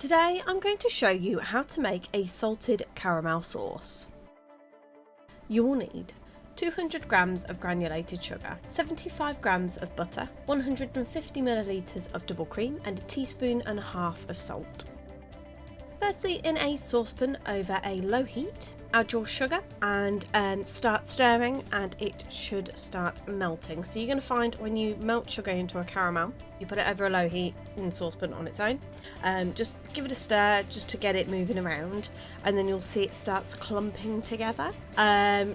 Today I'm going to show you how to make a salted caramel sauce. You will need 200 grams of granulated sugar, 75 grams of butter, 150 milliliters of double cream and a teaspoon and a half of salt. Firstly, in a saucepan over a low heat, add your sugar and start stirring, and it should start melting. So you're going to find when you melt sugar into a caramel, you put it over a low heat in the saucepan on its own. Just give it a stir just to get it moving around, and then you'll see it starts clumping together.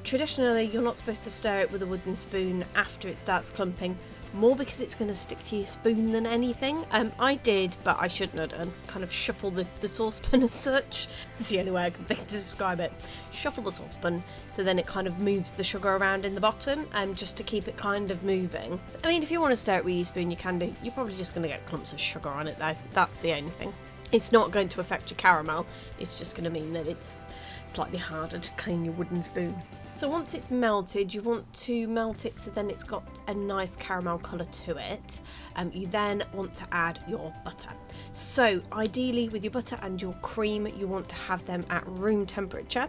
Traditionally, you're not supposed to stir it with a wooden spoon after it starts clumping, more because it's going to stick to your spoon than anything. I did, but I shouldn't have done. Kind of shuffle the saucepan as such. It's the only way I can think to describe it. Shuffle the saucepan so then it kind of moves the sugar around in the bottom, just to keep it kind of moving. I mean, if you want to stir it with your spoon, you can do. You're probably just going to get clumps of sugar on it though. That's the only thing. It's not going to affect your caramel. It's just going to mean that it's slightly harder to clean your wooden spoon. So once it's melted, you want to melt it so then it's got a nice caramel colour to it. You then want to add your butter. So ideally with your butter and your cream, you want to have them at room temperature,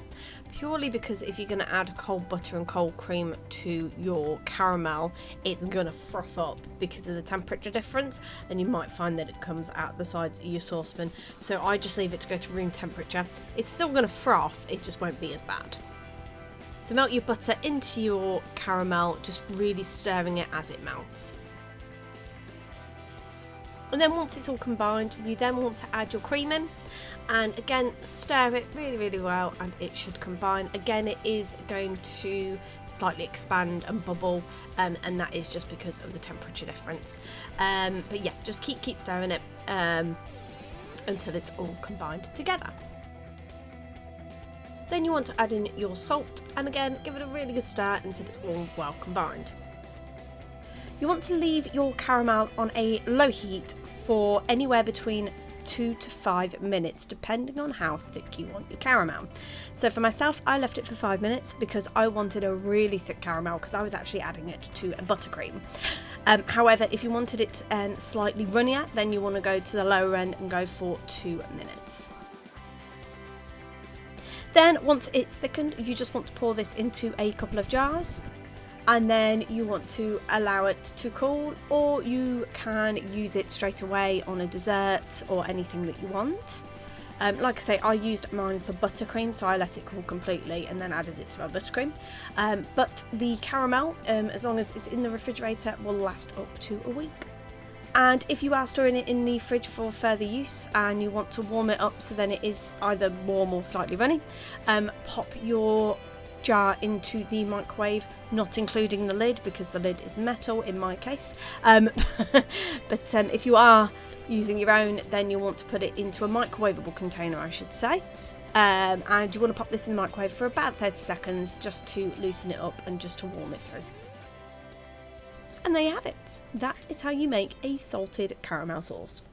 purely because if you're going to add cold butter and cold cream to your caramel, it's going to froth up because of the temperature difference, and you might find that it comes out the sides of your saucepan. So I just leave it to go to room temperature. It's still going to froth, it just won't be as bad. So melt your butter into your caramel, just really stirring it as it melts. And then once it's all combined, you then want to add your cream in, and again stir it really well, and it should combine. Again, it is going to slightly expand and bubble, and that is just because of the temperature difference. But yeah, just keep stirring it until it's all combined together. Then you want to add in your salt, and again give it a really good stir until it's all well combined. You want to leave your caramel on a low heat for anywhere between 2 to 5 minutes, depending on how thick you want your caramel. So for myself, I left it for 5 minutes because I wanted a really thick caramel, because I was actually adding it to a buttercream. However, if you wanted it slightly runnier, then you want to go to the lower end and go for 2 minutes. Then once it's thickened, you just want to pour this into a couple of jars, and then you want to allow it to cool, or you can use it straight away on a dessert or anything that you want. Like I say, I used mine for buttercream, so I let it cool completely and then added it to my buttercream. But the caramel, as long as it's in the refrigerator, will last up to a week. And if you are storing it in the fridge for further use and you want to warm it up so then it is either warm or slightly runny, pop your jar into the microwave, not including the lid because the lid is metal in my case. But if you are using your own, then you want to put it into a microwavable container, I should say. And you want to pop this in the microwave for about 30 seconds just to loosen it up and just to warm it through. And there you have it. That is how you make a salted caramel sauce.